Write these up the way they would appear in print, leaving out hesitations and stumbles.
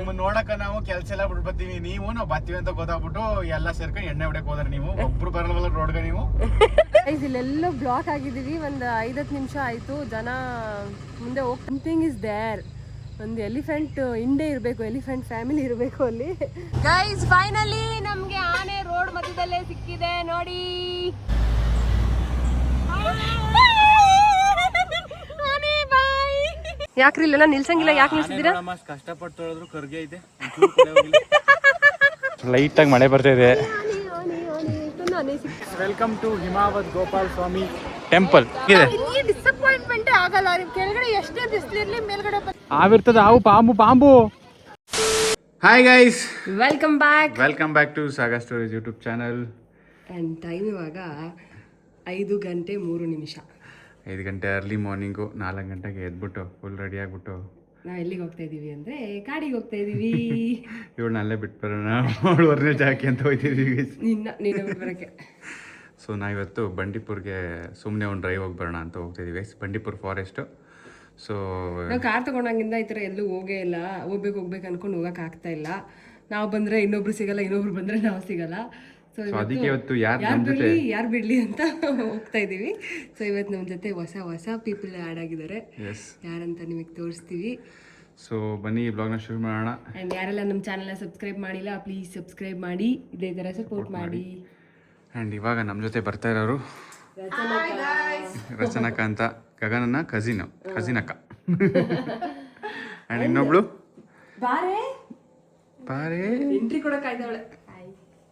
ನಿಮ್ಮನ್ನ ನೋಡಕ ನಾವು ಕೆಲ್ಸ ಎಲ್ಲ ಬಿಟ್ಬತ್ತೀವಿ, ನಾವು ಬರ್ತೀವಿ ಅಂತ ಗೊತ್ತಾಗ್ಬಿಟ್ಟು ಎಲ್ಲ ಸೇರ್ಕೊಂಡು ಎಣ್ಣೆ ಹೊಡಕ್ ಹೋದ್ರೆ ನೀವು ಒಬ್ರು ಬರಲ್ವಲ್ಲ ರೋಡ್ಗೆ ನೀವು. ಇಲ್ಲೆಲ್ಲ ಬ್ಲಾಕ್ ಆಗಿದೀವಿ. ಒಂದು 5-10 ನಿಮಿಷ ಆಯ್ತು. ಜನ ಮುಂದೆ ಹೋಗಿ ಸಮಥಿಂಗ್ ಇಸ್ ದೇರ್. ಒಂದು ಎಲಿಫೆಂಟ್ ಇಂಡೆ ಇರಬೇಕು, ಎಲಿಫೆಂಟ್ ಫ್ಯಾಮಿಲಿ ಇರಬೇಕು ಅಲ್ಲಿ. ಗೈಸ್ ಫೈನಲಿ ನಮ್ಗೆ ಆನೆ ರೋಡ್ ಮಧ್ಯದಲ್ಲೇ ಸಿಕ್ಕಿದೆ ನೋಡಿ. ಯಾಕ್ರಿ ಇಲ್ಲೆಲ್ಲ ನಿಲ್ಸಂಗಿಲ್ಲ? ಯಾಕೆ ನಿಲ್ಸಿದ್ದೀರಾ? ಕಷ್ಟಪಟ್ಟು ತೊಳೆದ್ರು ಕರ್ಗೆ ಇದೆ. ಲೈಟ್ ಆಗಿ ಮಳೆ ಬರ್ತಾ ಇದೆ. Welcome to Himavad Gopal Swamy temple. Disappointment ಆಗಲ್ಲ. ಕೆಳಗಡೆ ಎಷ್ಟೇ ಬಿಸಿಲಿರ್ಲಿ ಮೇಲ್ಗಡೆ ಆವಿರ್ತದ ಹಾವು, ಪಾಂಬು. Hi guys, welcome back to Saga Stories YouTube channel. And time ಇವಾಗ 5:03. 5 ಗಂಟೆ ಅರ್ಲಿ ಮಾರ್ನಿಂಗು. 4 ಗಂಟೆಗೆ ಎದ್ಬಿಟ್ಟು ಫುಲ್ ರೆಡಿ ಆಗ್ಬಿಟ್ಟು ನಾವು ಎಲ್ಲಿಗೆ ಹೋಗ್ತಾ ಇದೀವಿ ಅಂದ್ರೆ ಕಾಡಿಗೆ ಹೋಗ್ತಾ ಇದೀವಿ. ಇವಳನ್ನ ಅಲ್ಲೇ ಬಿಟ್ಟು ಬರೋಣ, ಅವಳವರನೇ ಜಾಕಿ ಅಂತ ಹೋಗ್ತಿದೀವಿ. ನೀನು ಬರೋಕ್ಕೆ. ಸೊ ನಾವಿವತ್ತು ಬಂಡೀಪುರ್ಗೆ ಸುಮ್ಮನೆ ಒಂದು ಡ್ರೈವ್ ಹೋಗಿ ಬರೋಣ ಅಂತ ಹೋಗ್ತಿದ್ದೀವಿ. ಬಂಡೀಪುರ್ ಫಾರೆಸ್ಟು. ಸೊ ನಾವು ಕಾರ್ ತಗೊಂಡಾಗಿಂದ ಈ ಥರ ಎಲ್ಲೂ ಹೋಗೇ ಇಲ್ಲ. ಹೋಗ್ಬೇಕು ಅನ್ಕೊಂಡು ಹೋಗಕ್ಕೆ ಆಗ್ತಾ ಇಲ್ಲ. ನಾವು ಬಂದರೆ ಇನ್ನೊಬ್ರು ಸಿಗಲ್ಲ, ಇನ್ನೊಬ್ರು ಬಂದರೆ ನಾವು ಸಿಗಲ್ಲ. ಸೊ ಅದಕ್ಕೆ ಇವತ್ತು ಯಾರು ಬಿಡ್ಲಿ ಅಂತ ಹೋಗ್ತಾ ಇದೀವಿ. ಸೊ ಇವತ್ತು ನಮ್ಮ ಜೊತೆ ಹೊಸ ಪೀಪಲ್ ಆ್ಯಡ್ ಆಗಿದ್ದಾರೆ. ಯಾರಂತ ನಿಮಗೆ ತೋರಿಸ್ತೀವಿ. ಸೊ ಬನ್ನಿ ಈ ಬ್ಲಾಗ್ನ ಶುರು ಮಾಡೋಣ. ಆ್ಯಂಡ್ ಯಾರೆಲ್ಲ ನಮ್ಮ ಚಾನಲ್ನ ಸಬ್ಸ್ಕ್ರೈಬ್ ಮಾಡಿಲ್ಲ ಪ್ಲೀಸ್ ಸಬ್ಸ್ಕ್ರೈಬ್ ಮಾಡಿ, ಇದೇ ಥರ ಸಪೋರ್ಟ್ ಮಾಡಿ. ಆ್ಯಂಡ್ ಇವಾಗ ನಮ್ಮ ಜೊತೆ ಬರ್ತಾ ಇರೋರು ರಚನಕ್ಕ ಅಂತ, ಗಗನನ ಕಜಿನಕ್ಕ. ಆ್ಯಂಡ್ ಇನ್ನೊಬ್ಳು ಬಾರೆ ಎಂಟ್ರಿ ಕೊಡೋಕ್ಕಾಯ್ದವಳೆ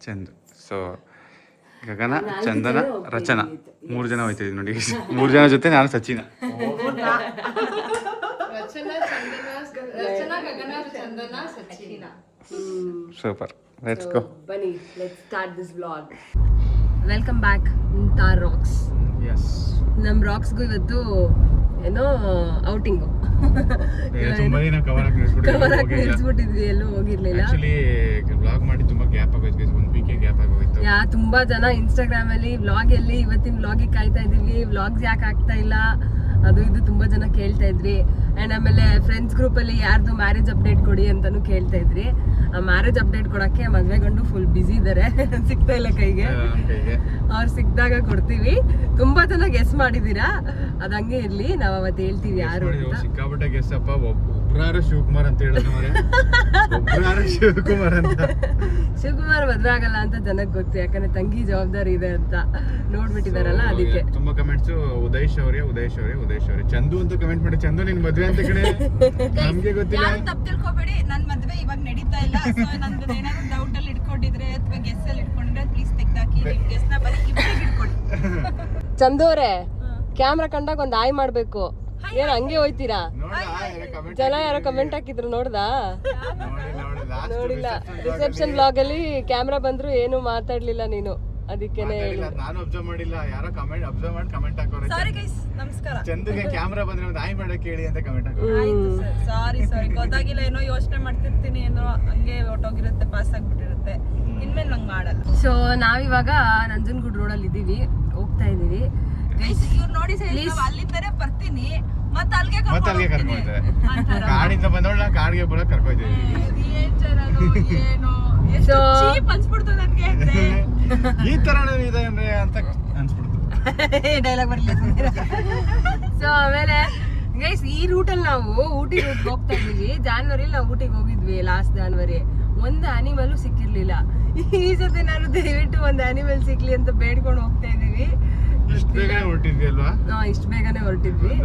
ಚಂದು. ಸೊ ಗಗನ, ಚಂದನ, ರಚನಾ 3 ಜನ ಹೋಯ್ತಿದ್ವಿ ನೋಡಿ. 3 ಜನ ಜೊತೆ ನಾನು ಸಚಿನ. Super, let's go. ಬನ್ನಿ, let's start this vlog. Welcome back Thar rocks. Yes, ನಮ್ಮ ರಾಕ್ಸ್ಗೂ ಇವತ್ತು ಏನೋ ಔಟಿಂಗು. ತುಂಬಾ ದಿನ ಕವರ್ ಆಗಿ ನಿಲ್ಸ್ಬಿಟ್ಟಿದ್ವಿ, ಎಲ್ಲೂ ಹೋಗಿರ್ಲಿಲ್ಲ. ಆಕ್ಚುಲಿ ವ್ಲಾಗ್ ಮಾಡಿ ತುಂಬಾ ಗ್ಯಾಪ್ ಆಗೋಯ್ತು, 1 ವೀಕ್ ಗ್ಯಾಪ್ ಆಗೋಯ್ತು. ತುಂಬಾ ಜನ ಇನ್ಸ್ಟಾಗ್ರಾಮ್ ಅಲ್ಲಿ ವ್ಲಾಗ್ ಎಲ್ಲಿ, ಇವತ್ತಿನ ವ್ಲಾಗಿಗೆ ಕಾಯ್ತಾ ಇದೀವಿ, ವ್ಲಾಗ್ಸ್ ಯಾಕೆ ಆಗ್ತಾ ಇಲ್ಲ ಅದು ಇದು ತುಂಬಾ ಜನ ಕೇಳ್ತಾ ಇದ್ರಿ. ಅಂಡ್ ಆಮೇಲೆ ಫ್ರೆಂಡ್ಸ್ ಗ್ರೂಪ್ ಅಲ್ಲಿ ಯಾರ್ದು ಮ್ಯಾರೇಜ್ ಅಪ್ಡೇಟ್ ಕೊಡಿ ಅಂತಾನು ಕೇಳ್ತಾ ಇದ್ರಿ. ಆ ಮ್ಯಾರೇಜ್ ಅಪ್ಡೇಟ್ ಕೊಡಕ್ಕೆ ಮದ್ವೆ ಗಂಡು ಫುಲ್ ಬಿಸಿ ಇದಾರೆ, ಸಿಗ್ತಾ ಇಲ್ಲ ಕೈಗೆ. ಅವ್ರು ಸಿಕ್ಕಿದಾಗ ಕೊಡ್ತೀವಿ. ತುಂಬಾ ಜನ ಗೆಸ್ ಮಾಡಿದೀರಾ, ಅದ್ ಹಂಗೆ ಇರ್ಲಿ, ನಾವ್ ಅವತ್ತು ಹೇಳ್ತೀವಿ ಯಾರು ಅಂತ. ಸಿಕ್ಕಾಪಟ್ಟೆ ಗೆಸ್ ಅಪ್ಪ. ಒಬ್ರಾರು ಶಿವಕುಮಾರ್ ಅಂತ ಹೇಳಿದ್ರು, ಶಿವಕುಮಾರ್ ಅಂತ. ಶಿವಕುಮಾರ್ ಮದ್ವೆ ಆಗಲ್ಲ ಅಂತ ಜನಕ್ಕೆ ಗೊತ್ತು, ಯಾಕಂದ್ರೆ ತಂಗಿ ಜವಾಬ್ದಾರಿ ಇದೆ ಅಂತ ನೋಡ್ಬಿಟ್ಟಿದಾರಲ್ಲ, ಅದಕ್ಕೆ. ತುಂಬಾ ಕಮೆಂಟ್ಸ್ ಉದಯ್ ಶೌರ್ಯ. ಚಂದು ಅಂತ ಕಮೆಂಟ್ ಮಾಡಿ, ಚಂದು ನಿನ್ ಮದ್ವೆ ಅಂತ ಕಡೆ ನಮ್ಗೆ ಗೊತ್ತಿಲ್ಲ. ತಪ್ಪು ತಿಳ್ಕೊಬೇಡಿ, ನನ್ ಮದ್ವೆ ಇವಾಗ ನಡೀತಾ ಇಲ್ಲ. ಸೊ ನಂದು ಏನಾದ್ರು ಡೌಟ್ ಅಲ್ಲಿ ಇಟ್ಕೊಂಡಿದ್ರೆ ಅಥವಾ ಗೆಸ್ ಅಲ್ಲಿ ಇಟ್ಕೊಂಡಿದ್ರೆ ಪ್ಲೀಸ್ ತೆಗ್ದಾಕಿ. ಗೆಸ್ ನ ಬರೀ ಇಬ್ಬರಿಗೆ ಇಟ್ಕೊಡಿ. ಚಂದು ಅವರೇ, ಕ್ಯಾಮ್ರಾ ಕಂಡಾಗ ಒಂದ್ ಆಯ್ ಮಾಡ್ಬೇಕು. ಏನ್ ಹಂಗೆ ಹೋಯ್ತೀರಾ? ಜನ ಯಾರೋ ಕಮೆಂಟ್ ಹಾಕಿದ್ರು, ನೋಡ್ದಾ? ನೋಡಿಲ್ಲ. ರಿಸೆಪ್ಷನ್ ಬ್ಲಾಗ್ ಅಲ್ಲಿ ಕ್ಯಾಮ್ರಾ ಬಂದ್ರು ಏನು ಮಾತಾಡ್ಲಿಲ್ಲ ನೀನು, ಅದಕ್ಕೇನೆ ನಾನು ಅಬ್ಸರ್ವ್ ಮಾಡಿಲ್ಲ. ಯಾರೋ ಕಮೆಂಟ್ ಅಬ್ಸರ್ವ್ ಮಾಡಿ ಕಮೆಂಟ್ ಹಾಕೋರು. ಸಾರಿ ಗೈಸ್, ನಮಸ್ಕಾರ. ಚಂದುಗೆ ಕ್ಯಾಮ್ರಾ ಬಂದ್ರೆ ಒಂದು ಆಯ್ ಮಾಡಕ್ಕೆ ಹೇಳಿ ಅಂತ ಕಮೆಂಟ್ ಹಾಕೋರು. ಆಯ್ತು ಸರ್, ಸಾರಿ ಗೊತ್ತಾಗಿಲ್ಲ. ಏನೋ ಯೋಚನೆ ಮಾಡ್ತಿರ್ತೀನಿ, ಏನೋ ಹಂಗೆ ಹೊಟ್ಟೋಗಿರುತ್ತೆ, ಪಾಸ್ ಆಗ್ಬಿಟ್ಟಿರುತ್ತೆ. ಇನ್ಮೇಲೆ ನಂಗೆ ಮಾಡಲ್ಲ. ಸೊ ನಾವಿವಾಗ ನಂಜನಗೂಡು ರೋಡಲ್ಲಿ ಇದೀವಿ, ಹೋಗ್ತಾ ಇದೀವಿ. ಇವ್ರು ನೋಡಿ ಅಲ್ಲಿಂದನೇ ಬರ್ತೀನಿ, ಮತ್ತೆ ಅಲ್ಲಿಗೆ ಕಾಡಿಂದ ಬಂದವಳ ಕಾಡಿಗೆ ಬರೋಕ್ ಕರ್ಕೊಯ್ತೀವಿ. ಏನೋ ಚೀಪ್ ಅನ್ಸ್ಬಿಡ್ತು ನನ್ಗೆ. ಈ ತರ ಇದೆ ಅಂದ್ರೆ ಅಂತ ಅನ್ಸ್ಬಿಡ್ತು. ಡೈಲಾಗ್ ಬರ್ಲಿ. ಸೊ ಆಮೇಲೆ ಗೈಸ್, ಈ ರೂಟಲ್ಲಿ ನಾವು ಊಟಿ ರೂಟ್ ಹೋಗ್ತಾ ಇದೀವಿ. ಜಾನ್ವರಿಲಿ ನಾವು ಊಟಿಗೆ ಹೋಗಿದ್ವಿ, ಲಾಸ್ಟ್ ಜಾನ್ವರಿ. ಒಂದು ಆನಿಮಲ್ ಸಿಕ್ಕಿರ್ಲಿಲ್ಲ. ಈ ಸತಿ ನಾನು ದಯವಿಟ್ಟು ಒಂದು ಆನಿಮಲ್ ಸಿಕ್ಲಿ ಅಂತ ಬೇಡ್ಕೊಂಡು ಹೋಗ್ತಾ ಇದೀವಿ. ಇಷ್ಟು ಬೇಗನೆ ಹೊರಟಿದ್ವಿ.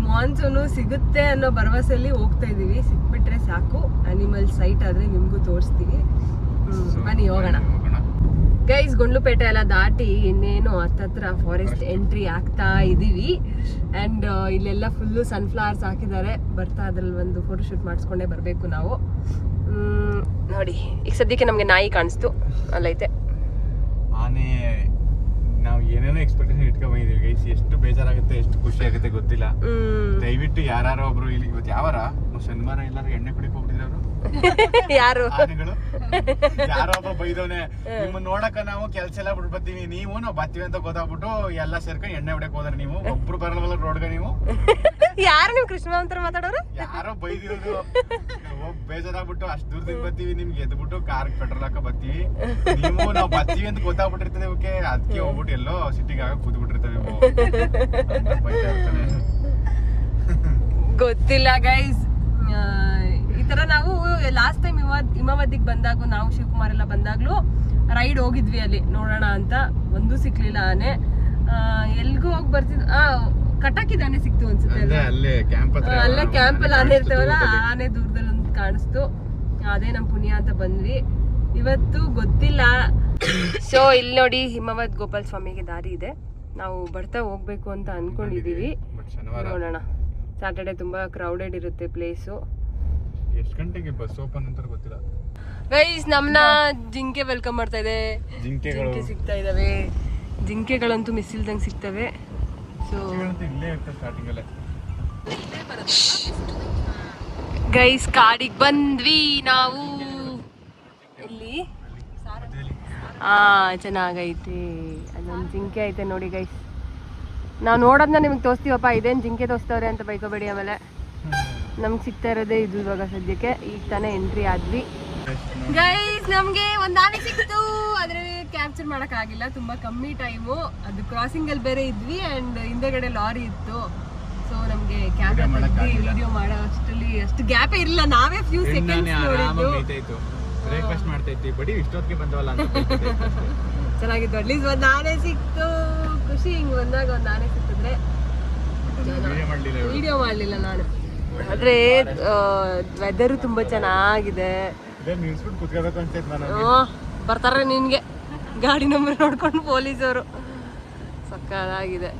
ಮಾನ್ಸೂನು ಸಿಗುತ್ತೆ ಅನ್ನೋ ಭರವಸೆಯಲ್ಲಿ ಹೋಗ್ತಾ ಇದೀವಿ. ಸಿಕ್ಬಿಟ್ರೆ ಸಾಕು, ಅನಿಮಲ್ ಸೈಟ್ ಆದ್ರೆ ನಿಮ್ಗೂ ತೋರಿಸ್ತೀವಿ. ಬನ್ನಿ ಹೋಗೋಣ ಗೈಸ್. ಗುಂಡ್ಲುಪೇಟೆ ಎಲ್ಲ ದಾಟಿ ಇನ್ನೇನು ಹತ್ತತ್ರ ಫಾರೆಸ್ಟ್ ಎಂಟ್ರಿ ಆಗ್ತಾ ಇದೀವಿ. ಅಂಡ್ ಇಲ್ಲೆಲ್ಲ ಫುಲ್ಲು ಸನ್ಫ್ಲವರ್ಸ್ ಹಾಕಿದ್ದಾರೆ. ಬರ್ತಾ ಅದ್ರಲ್ಲಿ ಒಂದು ಫೋಟೋಶೂಟ್ ಮಾಡಿಸ್ಕೊಂಡೇ ಬರಬೇಕು ನಾವು. ನೋಡಿ, ಈಗ ಸದ್ಯಕ್ಕೆ ನಮ್ಗೆ ನಾಯಿ ಕಾಣಿಸ್ತು, ಅಲ್ಲೈತೆ ಆನೆ. ನಾವು ಏನೇನೋ ಎಕ್ಸ್ಪೆಕ್ಟೇಷನ್ ಇಟ್ಕೊಂಡ್ ಬಂದಿದ್ದೀವಿ ಗೈಸ್. ಎಷ್ಟು ಬೇಜಾರಾಗುತ್ತೆ, ಎಷ್ಟು ಖುಷಿ ಆಗುತ್ತೆ ಗೊತ್ತಿಲ್ಲ. ದಯವಿಟ್ಟು ಯಾರು ಒಬ್ರು ಇಲ್ಲಿ ಇವತ್ತು ಯಾವಾರ ಶನಿವಾರ ಎಲ್ಲರೂ ಎಣ್ಣೆ ಕುಡಿಕ್ ಹೋಗ್ಬಿಟ್ಟಿದ್ರು ಅವರು. ಯಾರು? ಆನೆಗಳು ಯಾರೋ ಒಬ್ಬ ಬೈದವನೆ ನಿಮ್ಮ ನೋಡಕ ನಾವು ಕೆಲ್ಸ ಎಲ್ಲ ಬಿಟ್ಟು ಬರ್ತೀವಿ, ನೀವು ನಾವು ಬರ್ತೀವಿ ಅಂತ ಗೊತ್ತಾಗ್ಬಿಟ್ಟು ಎಲ್ಲ ಸೇರ್ಕೊಂಡು ಎಣ್ಣೆ ಹೊಡಕ್ ಹೋದ್ರೆ ನೀವು ಒಬ್ರು ಬರಲ್ವಲ್ಲ ರೋಡ್ಗ ನೀವು. ಯಾರು ನೀವು ಕೃಷ್ಣ ಅಂತ ಮಾತಾಡೋರು? ಯಾರೋ ಬೈದಿರೋದು ಹೋಗ್ ಬೇಜಾರಾಗ್ಬಿಟ್ಟು ಅಷ್ಟ್ ದೂರದಿಂದ ಬರ್ತೀವಿ, ನಿಮ್ಗೆ ಎದ್ಬಿಟ್ಟು ಕಾರ್ ಪೆಟ್ರೋಲ್ ಹಾಕ ಬರ್ತೀವಿ, ನೀವು ನಾವು ಬರ್ತೀವಿ ಅಂತ ಗೊತ್ತಾಗ್ಬಿಟ್ಟಿರ್ತದೆ ಇವಕ್ಕೆ, ಅದಕ್ಕೆ ಹೋಗ್ಬಿಟ್ಟು ಎಲ್ಲೋ ಸಿಟಿಗೆ ಆಗ ಕೂತ್ ಬಿಟ್ಟಿರ್ತವೆ ನೀವು ಅಂತ ಬೈತಾ ಇರ್ತಾನೆ. ಗೊತ್ತಿಲ್ಲ ಗೈಸ್. ಈ ತರ ನಾವು ಲಾಸ್ಟ್ ಟೈಮ್ ಹಿಮಾವತಿಗೆ ಬಂದಾಗ ನಾವು ಶಿವಕುಮಾರ್ ಎಲ್ಲ ಬಂದಾಗ್ಲೂ ರೈಡ್ ಹೋಗಿದ್ವಿ ಅಲ್ಲಿ ನೋಡೋಣ ಅಂತ, ಒಂದೂ ಸಿಕ್ಲಿಲ್ಲ ಆನೆ. ಎಲ್ಗೂ ಹೋಗಿ ಬರ್ತಿದ್ ಕಟಕಿದ ಆನೆ ಸಿಕ್ತು ಅನ್ಸುತ್ತೆ, ಅಲ್ಲೇ ಕ್ಯಾಂಪ್ ಅಲ್ಲಿ ಆನೆ ಇರ್ತೇವಲ್ಲ, ಆನೆ ದೂರದಲ್ಲಿ ಒಂದು ಕಾಣಿಸ್ತು, ಅದೇ ನಮ್ ಪುಣ್ಯ ಅಂತ ಬಂದ್ವಿ. ಇವತ್ತು ಗೊತ್ತಿಲ್ಲ. ಸೊ ಇಲ್ಲಿ ನೋಡಿ ಹಿಮವದ್ ಗೋಪಾಲ ಸ್ವಾಮಿಗೆ ದಾರಿ ಇದೆ, ನಾವು ಬರ್ತಾ ಹೋಗ್ಬೇಕು ಅಂತ ಅನ್ಕೊಂಡಿದೀವಿ. ನೋಡೋಣ, ಸ್ಯಾಟರ್ಡೆ ತುಂಬಾ ಕ್ರೌಡೆಡ್ ಇರುತ್ತೆ ಪ್ಲೇಸು. ಎಷ್ಟು ಗಂಟೆಗೆ ಬಸ್ ಓಪನ್ ಅಂತ ಗೊತ್ತಿಲ್ಲ ಗೈಸ್. ನಮ್ನ ಜಿಂಕೆ ವೆಲ್ಕಮ್ ಮಾಡ್ತಾ ಇದೆ, ಜಿಂಕೆ ಸಿಗ್ತಾ ಇದಾವೆ, ಜಿಂಕೆಗಳಂತೂ ಮಿಸ್ ಇಲ್ದಂಗೆ ಸಿಗ್ತವೆ. ಸೊ ಇಲ್ಲೇ ಇರ್ತದೆ ಸ್ಟಾರ್ಟಿಂಗ್ ಅಲ್ಲೇ. ಗೈಸ್ ಕಾಡಿಗೆ ಬಂದ್ವಿ ನಾವು. ಇಲ್ಲಿ ಚೆನ್ನಾಗೈತೆ, ಅಲ್ಲೊಂದು ಜಿಂಕೆ ಐತೆ ನೋಡಿ ಗೈಸ್. ನಾವು ನೋಡೋದನ್ನ ನಿಮಗೆ ತೋರಿಸ್ತೀವಪ್ಪ, ಇದೇನು ಜಿಂಕೆ ತೋರಿಸ್ತವ್ರೆ ಅಂತ ಬೈಕೋಬೇಡಿ. ಆಮೇಲೆ ನಮ್ಗೆ ಸಿಗ್ತಾ ಇರೋದೇ ಇದು ಇವಾಗ ಸದ್ಯಕ್ಕೆ. ಈಗ ತಾನೇ ಎಂಟ್ರಿ ಆದ್ವಿ ಗೈಸ್. ನಮ್ಗೆ ಒಂದು ಆನೆ ಸಿಕ್ತು, ಆದ್ರೆ ಕ್ಯಾಪ್ಚರ್ ಮಾಡಕ್ ಆಗಿಲ್ಲ, ತುಂಬಾ ಕಮ್ಮಿ ಟೈಮು. ಅದು ಕ್ರಾಸಿಂಗ್ ಅಲ್ಲಿ ಬೇರೆ ಇದ್ವಿ ಅಂಡ್ ಹಿಂದೆಗಡೆ ಲಾರಿ ಇತ್ತು. ಸೊ ನಮ್ಗೆ ಕ್ಯಾಮ್ರಾ ತೆಗ್ದು ವಿಡಿಯೋ ಮಾಡೋ ಅಷ್ಟರಲ್ಲಿ ಅಷ್ಟು ಗ್ಯಾಪೇ ಇರಲಿಲ್ಲ. ನಾವೇ ಫ್ಯೂ ಸೆಕೆಂಡ್ಸ್ ನೋಡಿದ್ದು. ಬ್ರೇಕ್ಫಾಸ್ಟ್ ಮಾಡ್ತಾ ಇದ್ವಿ, ಬಡಿ ಇಷ್ಟೊತ್ತಿಗೆ ಬಂದವಲ್ಲ ಅಂತ ಚೆನ್ನಾಗಿತ್ತು. ಅಟ್ಲೀಸ್ಟ್ ಒಂದು ಆನೆ ಸಿಕ್ತು, ಖುಷಿ. ಹಿಂಗ್ ಬಂದಾಗ ಒಂದು ಆನೆ ಸಿಕ್ಕಿದ್ರೆ ವಿಡಿಯೋ ಮಾಡಲಿಲ್ಲ ನಾನು. ಆದ್ರೆ ವೆದರ್ ತುಂಬಾ ಚೆನ್ನಾಗಿದೆ. ಬರ್ತಾರೆ ನಿನ್ಗೆ ಗಾಡಿ ನಂಬರ್ ನೋಡ್ಕೊಂಡು ಪೊಲೀಸರು. ಸಕ್ಕದಾಗಿದೆ.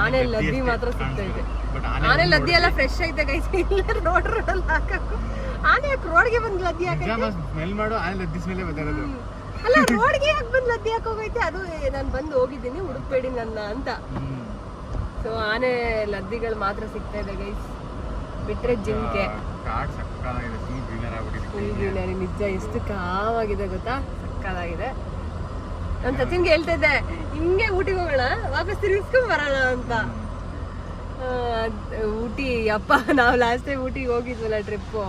ಆನೆ ಲದ್ದಿ ಮಾತ್ರ ಸಿಗ್ತೈತೆ. ಆನೆ ಲದ್ದಿ ಎಲ್ಲ ಫ್ರೆಶ್ ಐತೆ ಗೈಸ್. ಇಲ್ಲ ರೋಡ್ ರೋಡಲ್ಲಿ ಹಾಕಬೇಕು. ಆನೆ ರೋಡ್ಗೆ ಬಂದು ಲದ್ದಿ ಹಾಕೈತೆ. ಸ್ಮೆಲ್ ಮಾಡು, ಆನೆ ಲದ್ದಿ ಸ್ಮೆಲ್ ಬರೋದು. ಅಲ್ಲ, ರೋಡ್ಗೆ ಯಾಕೆ ಬಂದು ಲದ್ದಿ ಹಾಕೋಗೈತೆ? ಅದು ನಾನು ಬಂದು ಹೋಗಿದ್ದೀನಿ, ಹುಡುಕ್ಬೇಡಿ ನನ್ನ ಅಂತ. ಸೊ ಆನೆ ಲದ್ದಿಗಳು ಮಾತ್ರ ಸಿಗ್ತಾ ಇದೆ ಗೈಸ್, ಬಿಟ್ರೆ ಜಿಂಕೆ ಫುಲ್ ಗ್ರೀನರಿ. ನಿಜ ಎಷ್ಟು ಕಾವಾಗಿದೆ ಗೊತ್ತಾ, ಸಕ್ಕದಾಗಿದೆ. ನಾನು ಸಚಿನ್ಗೆ ಹೇಳ್ತಾ ಇದ್ದೆ, ಹಿಂಗೆ ಊಟಿಗೆ ಹೋಗೋಣ, ವಾಪಸ್ ತಿರುಗಿಸ್ಕೊಂಡ್ ಬರೋಣ ಅಂತ. ಊಟಿ ಅಪ್ಪ, ನಾವು ಲಾಸ್ಟ್ ಟೈಮ್ ಊಟಿಗೆ ಹೋಗಿದ್ವಲ್ಲ ಟ್ರಿಪ್ಪು,